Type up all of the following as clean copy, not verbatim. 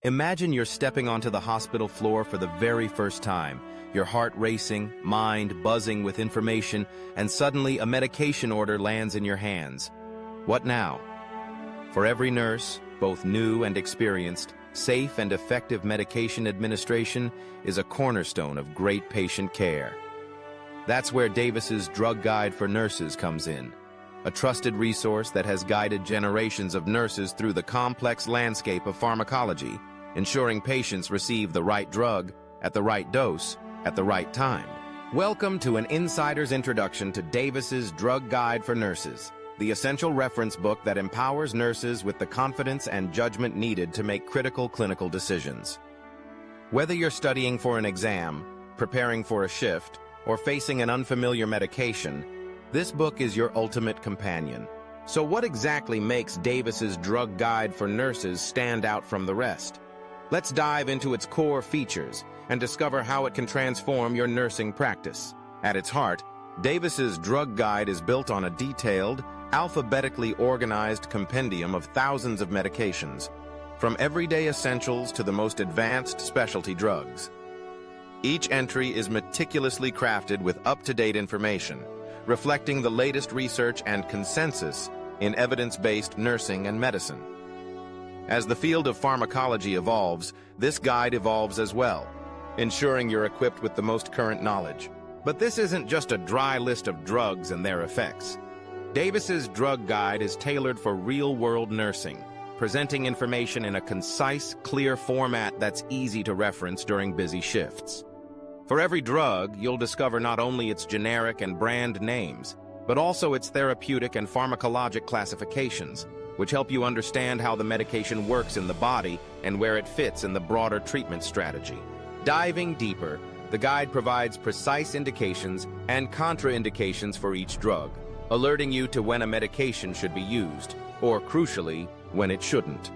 Imagine you're stepping onto the hospital floor for the very first time, your heart racing, mind buzzing with information, and suddenly a medication order lands in your hands. What now? For every nurse, both new and experienced, safe and effective medication administration is a cornerstone of great patient care. That's where Davis's Drug Guide for Nurses comes in, a trusted resource that has guided generations of nurses through the complex landscape of pharmacology, ensuring patients receive the right drug at the right dose at the right time. Welcome to an insider's introduction to Davis's Drug Guide for Nurses, the essential reference book that empowers nurses with the confidence and judgment needed to make critical clinical decisions. Whether you're studying for an exam, preparing for a shift, or facing an unfamiliar medication, this book is your ultimate companion. So what exactly makes Davis's Drug Guide for Nurses stand out from the rest? Let's dive into its core features and discover how it can transform your nursing practice. At its heart, Davis's Drug Guide is built on a detailed, alphabetically organized compendium of thousands of medications, from everyday essentials to the most advanced specialty drugs. Each entry is meticulously crafted with up-to-date information, reflecting the latest research and consensus in evidence-based nursing and medicine. As the field of pharmacology evolves, this guide evolves as well, ensuring you're equipped with the most current knowledge. But this isn't just a dry list of drugs and their effects. Davis's Drug Guide is tailored for real-world nursing, presenting information in a concise, clear format that's easy to reference during busy shifts. For every drug, you'll discover not only its generic and brand names, but also its therapeutic and pharmacologic classifications, which help you understand how the medication works in the body and where it fits in the broader treatment strategy. Diving deeper, the guide provides precise indications and contraindications for each drug, alerting you to when a medication should be used, or crucially, when it shouldn't.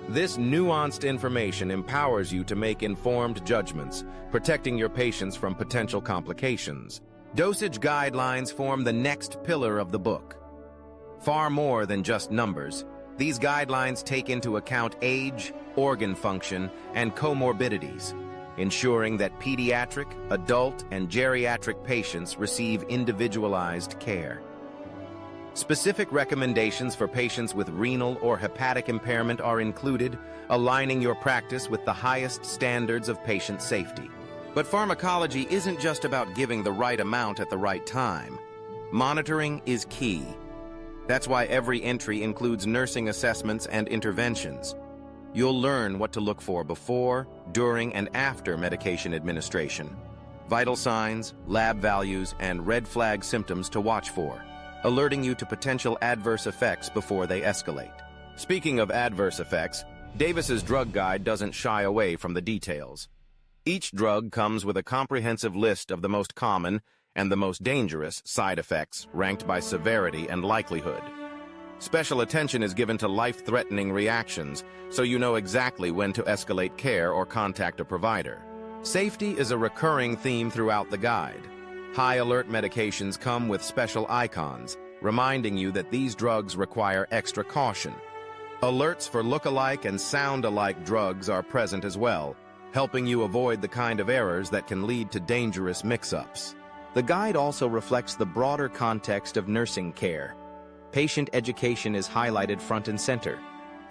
This nuanced information empowers you to make informed judgments, protecting your patients from potential complications. Dosage guidelines form the next pillar of the book. Far more than just numbers, these guidelines take into account age, organ function, and comorbidities, ensuring that pediatric, adult, and geriatric patients receive individualized care. Specific recommendations for patients with renal or hepatic impairment are included, aligning your practice with the highest standards of patient safety. But pharmacology isn't just about giving the right amount at the right time. Monitoring is key. That's why every entry includes nursing assessments and interventions. You'll learn what to look for before, during, and after medication administration, vital signs, lab values, and red flag symptoms to watch for, alerting you to potential adverse effects before they escalate. Speaking of adverse effects, Davis's Drug Guide doesn't shy away from the details. Each drug comes with a comprehensive list of the most common and the most dangerous side effects ranked by severity and likelihood. Special attention is given to life-threatening reactions, so you know exactly when to escalate care or contact a provider. Safety is a recurring theme throughout the guide. High-alert medications come with special icons, reminding you that these drugs require extra caution. Alerts for look-alike and sound-alike drugs are present as well, helping you avoid the kind of errors that can lead to dangerous mix-ups. The guide also reflects the broader context of nursing care. Patient education is highlighted front and center.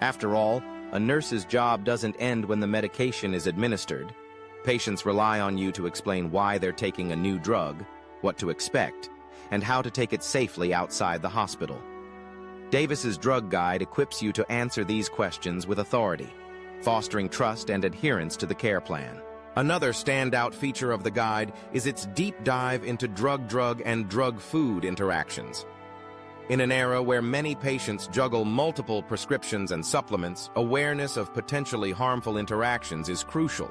After all, a nurse's job doesn't end when the medication is administered. Patients rely on you to explain why they're taking a new drug, what to expect, and how to take it safely outside the hospital. Davis's Drug Guide equips you to answer these questions with authority, fostering trust and adherence to the care plan. Another standout feature of the guide is its deep dive into drug-drug and drug-food interactions. In an era where many patients juggle multiple prescriptions and supplements, awareness of potentially harmful interactions is crucial.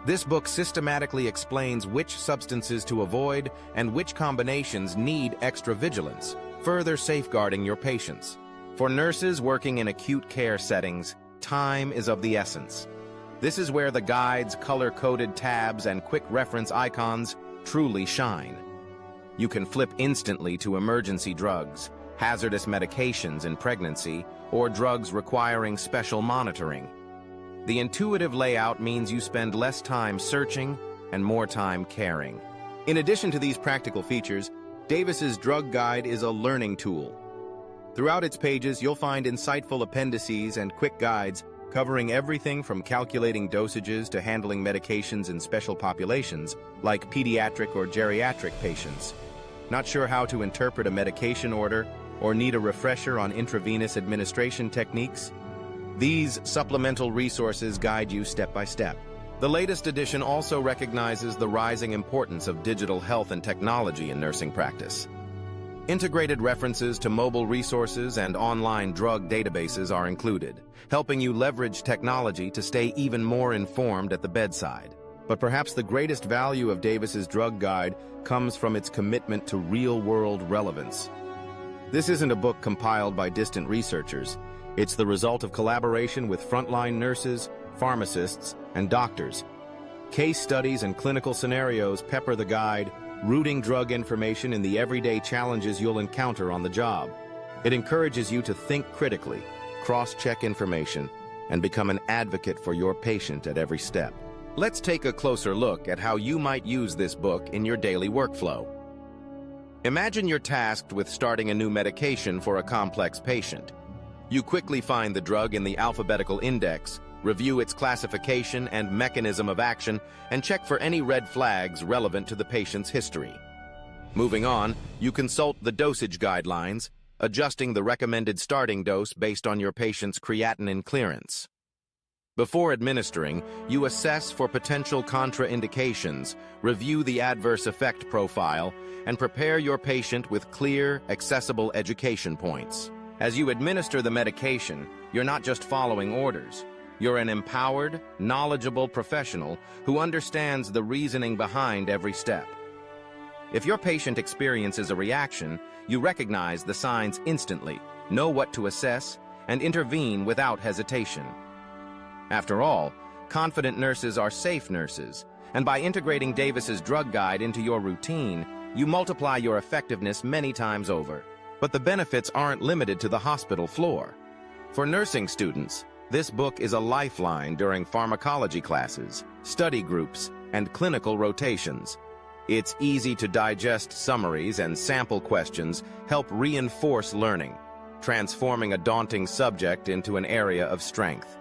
This book systematically explains which substances to avoid and which combinations need extra vigilance, further safeguarding your patients. For nurses working in acute care settings, time is of the essence. This is where the guide's color-coded tabs and quick reference icons truly shine. You can flip instantly to emergency drugs, hazardous medications in pregnancy, or drugs requiring special monitoring. The intuitive layout means you spend less time searching and more time caring. In addition to these practical features, Davis's Drug Guide is a learning tool. Throughout its pages, you'll find insightful appendices and quick guides covering everything from calculating dosages to handling medications in special populations, like pediatric or geriatric patients. Not sure how to interpret a medication order or need a refresher on intravenous administration techniques? These supplemental resources guide you step by step. The latest edition also recognizes the rising importance of digital health and technology in nursing practice. Integrated references to mobile resources and online drug databases are included, helping you leverage technology to stay even more informed at the bedside. But perhaps the greatest value of Davis's Drug Guide comes from its commitment to real-world relevance. This isn't a book compiled by distant researchers. It's the result of collaboration with frontline nurses, pharmacists, and doctors. Case studies and clinical scenarios pepper the guide, rooting drug information in the everyday challenges you'll encounter on the job. It encourages you to think critically, cross-check information, and become an advocate for your patient at every step. Let's take a closer look at how you might use this book in your daily workflow. Imagine you're tasked with starting a new medication for a complex patient. You quickly find the drug in the alphabetical index, review its classification and mechanism of action, and check for any red flags relevant to the patient's history. Moving on, you consult the dosage guidelines, adjusting the recommended starting dose based on your patient's creatinine clearance. Before administering, you assess for potential contraindications, review the adverse effect profile, and prepare your patient with clear, accessible education points. As you administer the medication, you're not just following orders. You're an empowered, knowledgeable professional who understands the reasoning behind every step. If your patient experiences a reaction, you recognize the signs instantly, know what to assess, and intervene without hesitation. After all, confident nurses are safe nurses, and by integrating Davis's Drug Guide into your routine, you multiply your effectiveness many times over. But the benefits aren't limited to the hospital floor. For nursing students, this book is a lifeline during pharmacology classes, study groups, and clinical rotations. Its easy-to-digest summaries and sample questions help reinforce learning, transforming a daunting subject into an area of strength.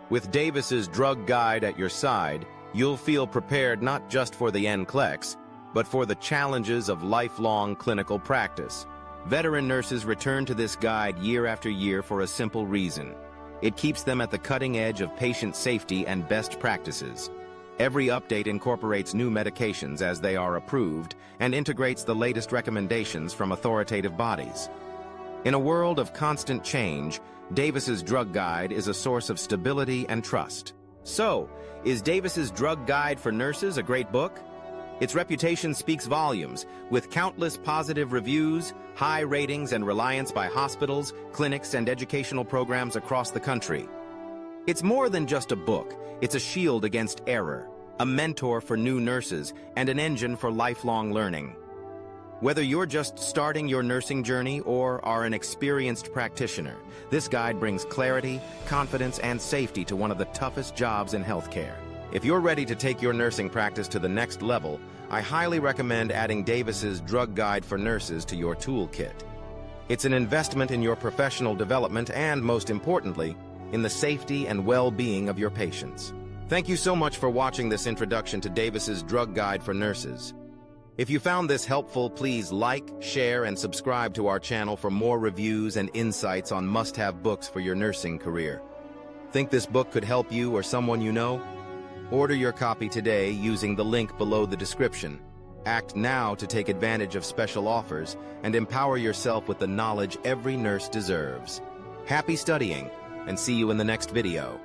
With Davis's Drug Guide at your side, you'll feel prepared not just for the NCLEX, but for the challenges of lifelong clinical practice. Veteran nurses return to this guide year after year for a simple reason. It keeps them at the cutting edge of patient safety and best practices. Every update incorporates new medications as they are approved and integrates the latest recommendations from authoritative bodies. In a world of constant change, Davis's Drug Guide is a source of stability and trust. So, is Davis's Drug Guide for Nurses a great book? Its reputation speaks volumes, with countless positive reviews, high ratings, and reliance by hospitals, clinics, and educational programs across the country. It's more than just a book. It's a shield against error, a mentor for new nurses, and an engine for lifelong learning. Whether you're just starting your nursing journey or are an experienced practitioner, this guide brings clarity, confidence, and safety to one of the toughest jobs in healthcare. If you're ready to take your nursing practice to the next level, I highly recommend adding Davis's Drug Guide for Nurses to your toolkit. It's an investment in your professional development and, most importantly, in the safety and well-being of your patients. Thank you so much for watching this introduction to Davis's Drug Guide for Nurses. If you found this helpful, please like, share, and subscribe to our channel for more reviews and insights on must-have books for your nursing career. Think this book could help you or someone you know? Order your copy today using the link below the description. Act now to take advantage of special offers and empower yourself with the knowledge every nurse deserves. Happy studying, and see you in the next video.